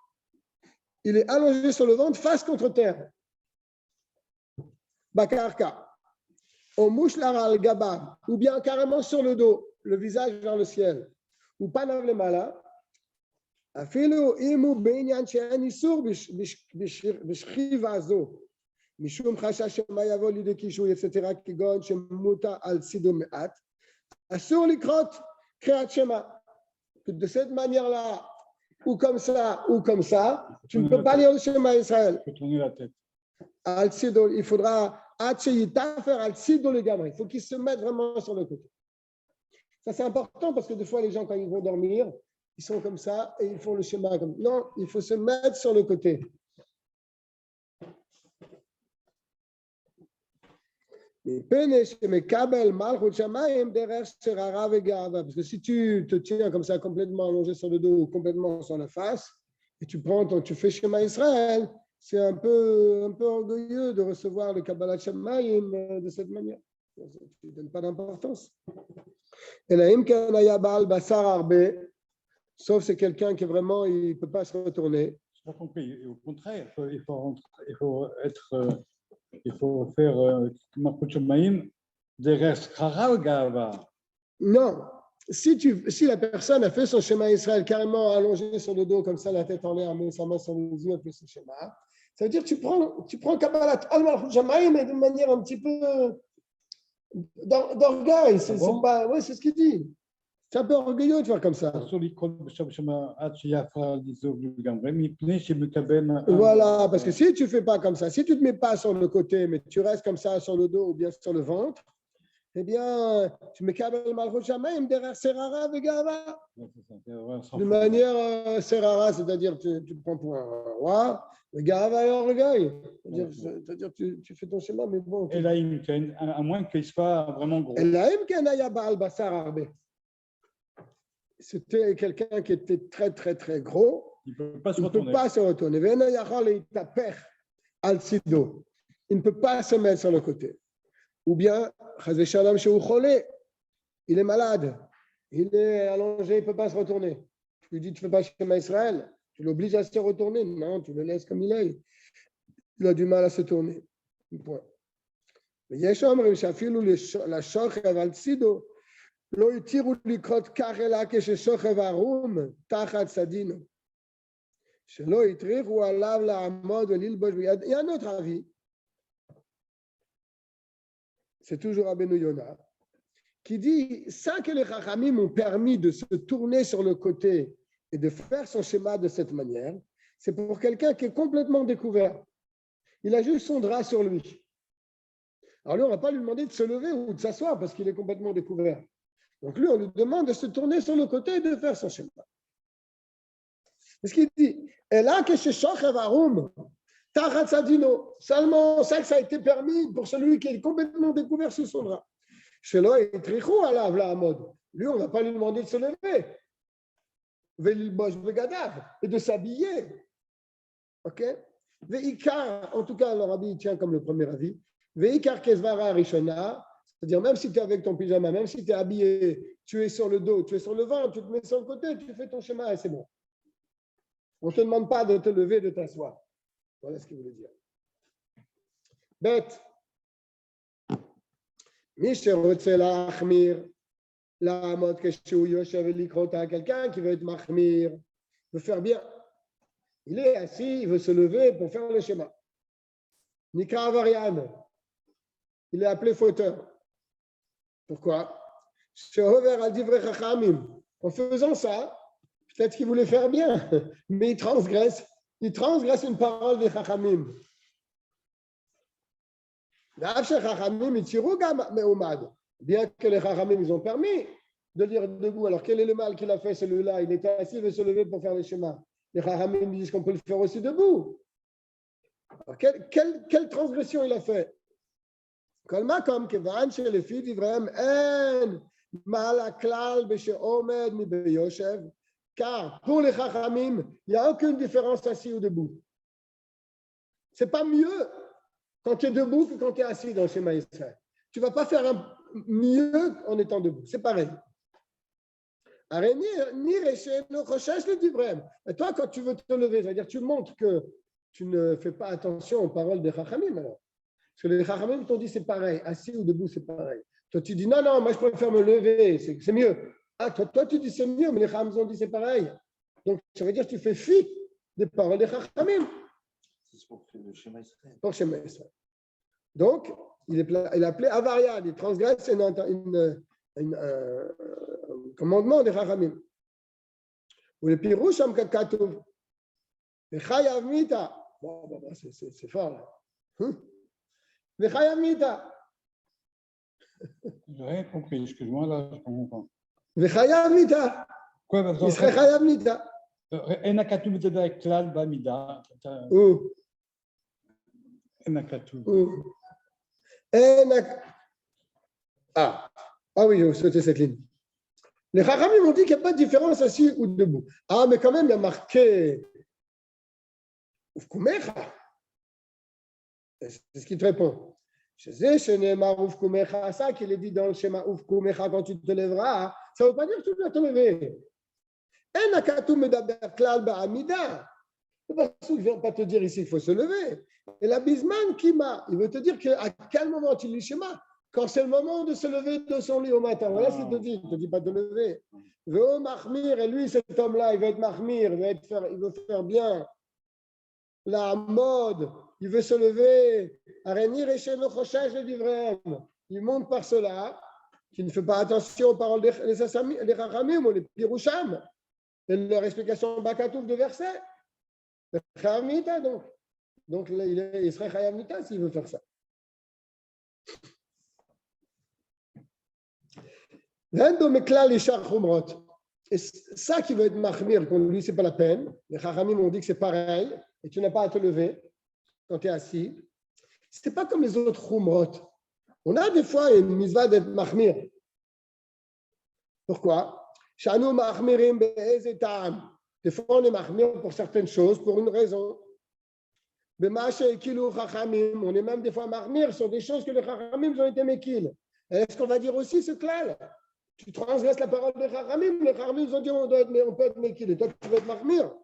Il est allongé sur le ventre face contre terre. Bakarka. Au mouchlar al gaba, ou bien carrément sur le dos, le visage vers le ciel. Ou panav le mala. Afilo imu beinyan she'en isur b'shchiva zo. Mishum chashash shema yavo lidei kishu, etc. Kigon shemuta al sido me'at. Asur likrot kriyat shema. De cette manière-là, ou comme ça, tu ne peux pas lire le schéma Israël. Il faut tourner la tête. Al-Sido, il faudra faire Al-Sido le gamin. Il faut qu'ils se mettent vraiment sur le côté. Ça, c'est important parce que des fois, les gens, quand ils vont dormir, ils sont comme ça et ils font le schéma comme ça. Non, il faut se mettre sur le côté. Parce que si tu te tiens comme ça, complètement allongé sur le dos ou complètement sur la face, et tu fais schéma Israël, c'est un peu orgueilleux de recevoir le Kabbalat Shamayim de cette manière. Tu ne donnes pas d'importance. Et la Imkanaya Baal Basar Arbe, sauf c'est quelqu'un qui vraiment, il ne peut pas se retourner. Je n'ai pas compris. Et au contraire, il faut être Il faut faire Malchut Shamaim derrière Schara ou Gava. Non. Si la personne a fait son schéma Israël carrément allongé sur le dos, comme ça, la tête en l'air, met sa main sur les yeux, a fait son schéma, ça veut dire que tu prends Kabbalat al-Malchut Shamaim, mais d'une manière un petit peu d'orgueil. C'est ce qu'il dit. C'est un peu orgueilleux de faire comme ça. Voilà, parce que si tu ne fais pas comme ça, si tu ne te mets pas sur le côté, mais tu restes comme ça sur le dos ou bien sur le ventre, eh bien, tu mets Kabbalat Malchut Shamaim derrière Serara et Gava. De manière Serara, c'est-à-dire tu prends pour un roi, le Gava et orgueil. C'est-à-dire tu fais ton schéma, mais bon. Et là, à moins qu'il soit vraiment gros. C'était quelqu'un qui était très, très, très gros. Il ne peut pas se Il ne retourner. peut pas se retourner. Il ne peut pas se mettre sur le côté. Ou bien, il est malade. Il est allongé, il ne peut pas se retourner. Tu lui dis, tu ne fais pas schéma Israël. Tu l'obliges à se retourner. Non, tu le laisses comme il est. Il a du mal à se tourner. Point. לא התירו לקרות כך אלא כששוכב ערום תחת סדינו. שלא הטריחו עליו לעמוד וללבוש ביד. Il y a un autre avis. C'est toujours Rabbeinu Yonah qui dit ça que les Chachamim ont permis de se tourner sur le côté et de faire son schéma de cette manière, c'est pour quelqu'un qui est complètement découvert. Il a juste son drap sur lui. Alors lui, on ne va pas lui demander de se lever ou de s'asseoir parce qu'il est complètement découvert. Donc lui, on lui demande de se tourner sur le côté et de faire son schéma. C'est ce qu'il dit. Et là, que chez Shochev Arum, Tachat Sadino, seulement ça que ça a été permis pour celui qui est complètement découvert sous son drap. Chez l'eau, il trichou à la mode. Lui, on ne va pas lui demander de se lever. Velilbosh Begadav, et de s'habiller. Ok? Veikar, en tout cas, le rabbi tient comme le premier avis. Veikar Kesvara Rishona. C'est-à-dire, même si tu es avec ton pyjama, même si tu es habillé, tu es sur le dos, tu es sur le ventre, tu te mets sur le côté, tu fais ton schéma et c'est bon. On ne te demande pas de te lever, de t'asseoir. Voilà ce qu'il voulait dire. Bête. La mode que quelqu'un qui veut être mahmir, veut faire bien. Il est assis, il veut se lever pour faire le schéma. Nikra Avarian, il est appelé fauteur. Pourquoi? En faisant ça, peut-être qu'il voulait faire bien, mais il transgresse une parole des Chachamim. Bien que les Chachamim ils ont permis de lire debout. Alors quel est le mal qu'il a fait celui-là? Il était assis, il veut se lever pour faire le schéma. Les Chachamim disent qu'on peut le faire aussi debout. Alors, quelle transgression il a fait? Comme כיוון שלפי דבריהם אין מעל הכלל בשעומד מביושב, car pour les Chachamim, il n'y a aucune différence assis ou debout. Ce n'est pas mieux quand tu es debout que quand tu es assis dans le schéma Israël. Tu ne vas pas faire mieux en étant debout. C'est pareil. Et toi, quand tu veux te lever, c'est-à-dire tu montres que tu ne fais pas attention aux paroles des Chachamim alors. Parce que les Chachamim t'ont dit c'est pareil, assis ou debout c'est pareil. Toi tu dis non, moi je préfère me lever, c'est mieux. Ah, toi tu dis c'est mieux, mais les Chachamim ont dit c'est pareil. Donc ça veut dire que tu fais fi des paroles des Chachamim. C'est pour le schéma Israël. Pour le schéma Israël. Donc il est appelé Avarian, il transgresse un commandement des Chachamim. Ou le Pirouch am Kakatouv. Le Chayav Mita. Bon, c'est fort là. Le Chayav Mita. Je n'ai rien compris, excuse-moi, là, je ne comprends pas. Le Chayav Mita. Quoi, parce que- Il serait Chayav Mita. אין הכתוב את זה בכלל במידה. Ou. אין הכתוב. Ah oui, je souhaitais cette ligne. Les Chachamim ont dit qu'il n'y a pas de différence assis ou debout. Ah, mais quand même, il y a marqué Ufkumecha. C'est ce qu'il te répond. C'est ça qu'il est dit dans le schéma Ufkumecha quand tu te lèveras. Ça ne veut pas dire que tu dois te lever. Le Le passouk ne vient pas te dire ici qu'il faut se lever. Et la bisman kima, il veut te dire qu'à quel moment tu lis le schéma? Quand c'est le moment de se lever de son lit au matin. Voilà ce qu'il te dit. Il ne te dit pas de lever. Veo mahmir, et lui, cet homme-là, il veut être mahmir, il veut faire bien. La mode, il veut se lever. Arénir et chez le choshesh le divrem. Il monte par cela, qui ne fait pas attention aux paroles des Rachamim ou les Piroucham, et leur explication Bakatouf de verset. Chayamita, donc. Donc, il serait Chayamita s'il veut faire ça. Et ça qui veut être mahmir, pour lui, ce n'est pas la peine. Les Chachamim ont dit que c'est pareil, et tu n'as pas à te lever quand tu es assis. Ce n'est pas comme les autres chumrot. On a des fois une mitzvah d'être mahmir. Pourquoi? Shanu mahmirim be'ezetam. Des fois, on est mahmir pour certaines choses, pour une raison. B'mashe kilu chachamim. On est même des fois mahmir sur des choses que les chachamim ont été mekil. Est-ce qu'on va dire aussi ce clal? Tu transgresses la parole des chachamim. Les chachamim ont dit on peut être mekil. Et toi, tu veux être mahmir.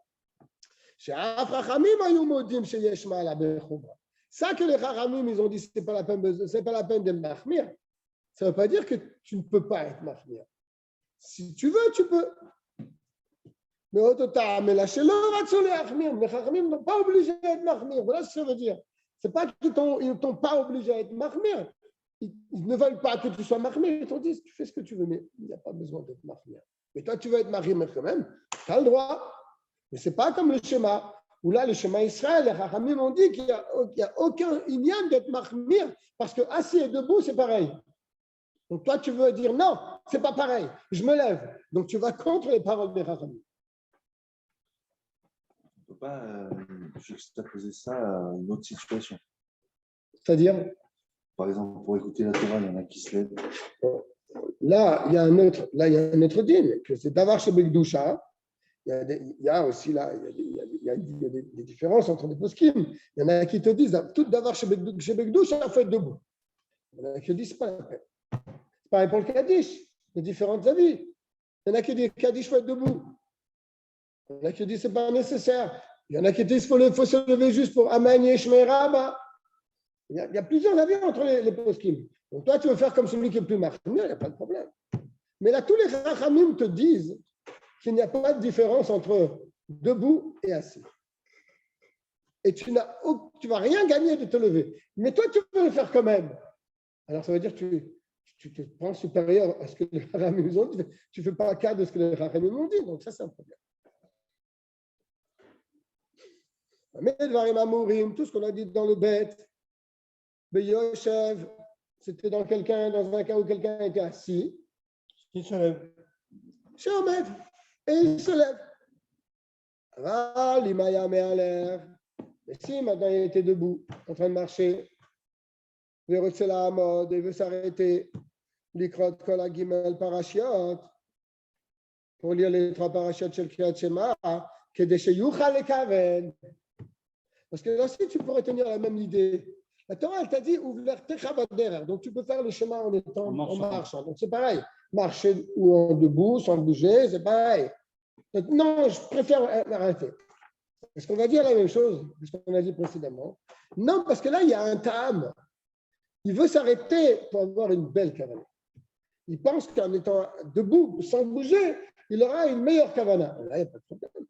She'af chachamim ayu modim sheyesh ma'ala bechumra. Ça que les chachamim, ils ont dit c'est pas la peine de mahmir. Ça ne veut pas dire que tu ne peux pas être mahmir. Si tu veux, tu peux. Mais mais la les chachamim n'ont pas obligé d'être mahmir. Voilà ce que ça veut dire. Ce n'est pas qu'ils ne t'ont pas obligé d'être mahmir. Ils ne veulent pas que tu sois mahmir. Ils t'ont dit tu fais ce que tu veux, mais il n'y a pas besoin d'être mahmir. Mais toi, tu veux être mahmir quand même, tu as le droit. Mais ce n'est pas comme le schéma. Où là, le schéma Israël, les chachamim ont dit qu'il n'y a aucun inyan d'être mahmir parce que assis et debout, c'est pareil. Donc toi, tu veux dire non, c'est pas pareil, je me lève. Donc tu vas contre les paroles des chachamim. On ne peut pas juxtaposer ça à une autre situation. C'est-à-dire, Par exemple, pour écouter la Torah, il y en a qui se lèvent. là, il y a un autre dîme, que c'est d'avoir chez Bekdoucha. Il y a aussi là, il y a des différences entre les poskim. Il y en a qui te disent tout d'avoir chez Bekdoucha, il faut être debout. Il y en a qui disent pas la peine. C'est pareil pour le Kaddish, les différents avis. Il y en a qui disent Kaddish, il faut être debout. Il y en a qui disent c'est pas nécessaire. Il y en a qui disent qu'il faut se lever juste pour Amen Yeshmei Rabba. Il y a plusieurs avis entre les poskim. Donc toi, tu veux faire comme celui qui est plus marqué, il n'y a pas de problème. Mais là, tous les Rachamim te disent qu'il n'y a pas de différence entre debout et assis. Et tu ne vas rien gagner de te lever. Mais toi, tu veux le faire quand même. Alors, ça veut dire que tu te prends supérieur à ce que les Rachamim ont dit. Tu ne fais pas cas de ce que les Rachamim ont dit. Donc, ça, c'est un problème. Mais tout ce qu'on a dit dans le bête, Beyoshev, c'était dans un cas où quelqu'un était assis. Il se lève. C'est un maître. Et il se lève. Mais si maintenant il était debout, en train de marcher, il veut s'arrêter, l'Ikrot Kol HaGimel Parashiot, pour lire les 3 parashiot Shel Kriyat Shema, Kedeshe Yuchal Lekaven. Parce que là aussi, tu pourrais tenir la même idée. La Torah, elle t'a dit, ouvrir Techabader. Donc, tu peux faire le schéma en étant en marchant. Donc, c'est pareil. Marcher ou en debout, sans bouger, c'est pareil. Donc, non, je préfère arrêter. Est-ce qu'on va dire la même chose que ce qu'on a dit précédemment? Non, parce que là, il y a un ta'am. Il veut s'arrêter pour avoir une belle kavana. Il pense qu'en étant debout, sans bouger, il aura une meilleure kavana. Là, il n'y a pas de problème.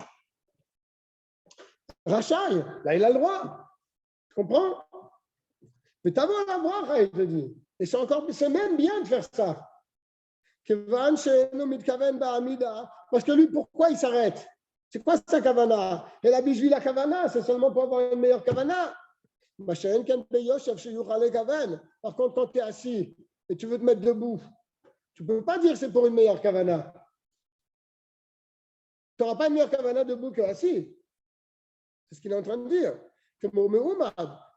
Rachaï, là, il a le droit. Tu comprends? Mais tu as la voir, il te dit. Et c'est même bien de faire ça. Parce que lui, pourquoi il s'arrête? C'est quoi sa kavana? Et la bijvi la kavana, c'est seulement pour avoir une meilleure kavana. Par contre, quand tu es assis et tu veux te mettre debout, tu ne peux pas dire que c'est pour une meilleure kavana. Tu n'auras pas une meilleure kavana debout que assis. C'est ce qu'il est en train de dire.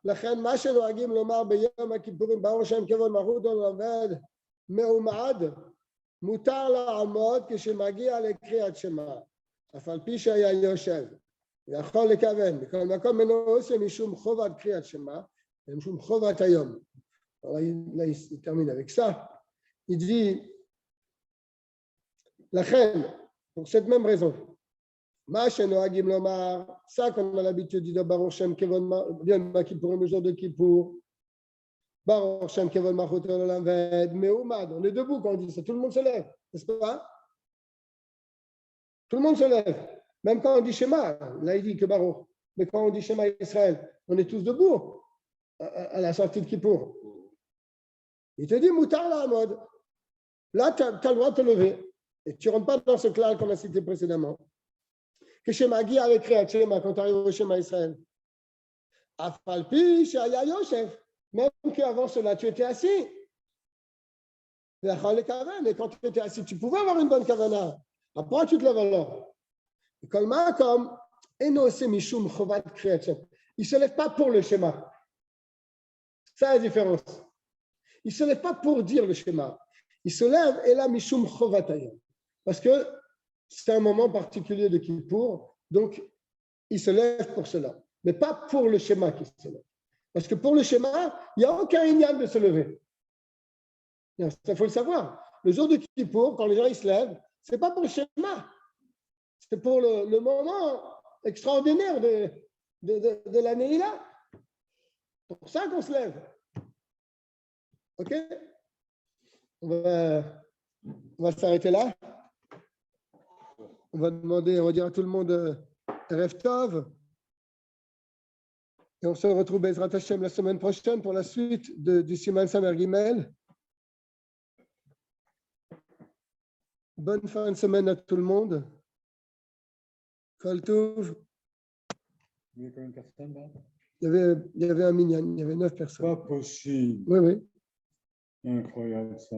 לכן מה שנוהגים לומר ביום הכיפורים ברוך שם כבוד מלכות עובד מעומד מותר לעמוד כשמגיע לקריאת שמע אף על פי שהיה יושב ויכול לכוון בכל מקום אינו עושה משום חובת קריאת שמע ומשום חובת היום. Là, il termine avec ça. Il dit לכן, pour cette même raison, Ça qu'on a l'habitude de dire Baruch Shem Kevon bien Kippour, le jour de Kippour. Baruch Shem Kevon Malchut Olam Vaed Meumad. On est debout quand on dit ça. Tout le monde se lève, n'est-ce pas? Tout le monde se lève. Même quand on dit Shema, là il dit que Baruch. Mais quand on dit Shema Israël, on est tous debout à la sortie de Kippour. Il te dit Moutar la mode. Là, tu as le droit de te lever. Et tu ne rentres pas dans ce clal qu'on a cité précédemment. Que Shema Guy a écrit à Shema quand tu arrives au Shema Israël. Afalpi, Shaya Yosef. Même qu'avant cela, tu étais assis. Mais quand tu étais assis, tu pouvais avoir une bonne kavana. Après, tu te lèves alors. Comme Enose Mishum Chovat Kriyachem. Il ne se lève pas pour le schéma. C'est la différence. Il ne se lève pas pour dire le schéma. Il se lève et là, Mishum Chovatayam. Parce que c'est un moment particulier de Kippour, donc il se lève pour cela. Mais pas pour le schéma qui se lève. Parce que pour le schéma, il n'y a aucun ignan de se lever. Ça, faut le savoir. Le jour de Kippour, quand les gens ils se lèvent, ce n'est pas pour le schéma. C'est pour le moment extraordinaire de l'année là. C'est pour ça qu'on se lève. OK? On va s'arrêter là. On va dire à tout le monde Erev Tov. Et on se retrouve Bezrat Hashem la semaine prochaine pour la suite du Siman Samer Gimel. Bonne fin de semaine à tout le monde. Kol Tov. Il y a combien de personnes là? Il y avait un minyan, il y avait 9 personnes. Pas possible. Oui, oui. Incroyable ça.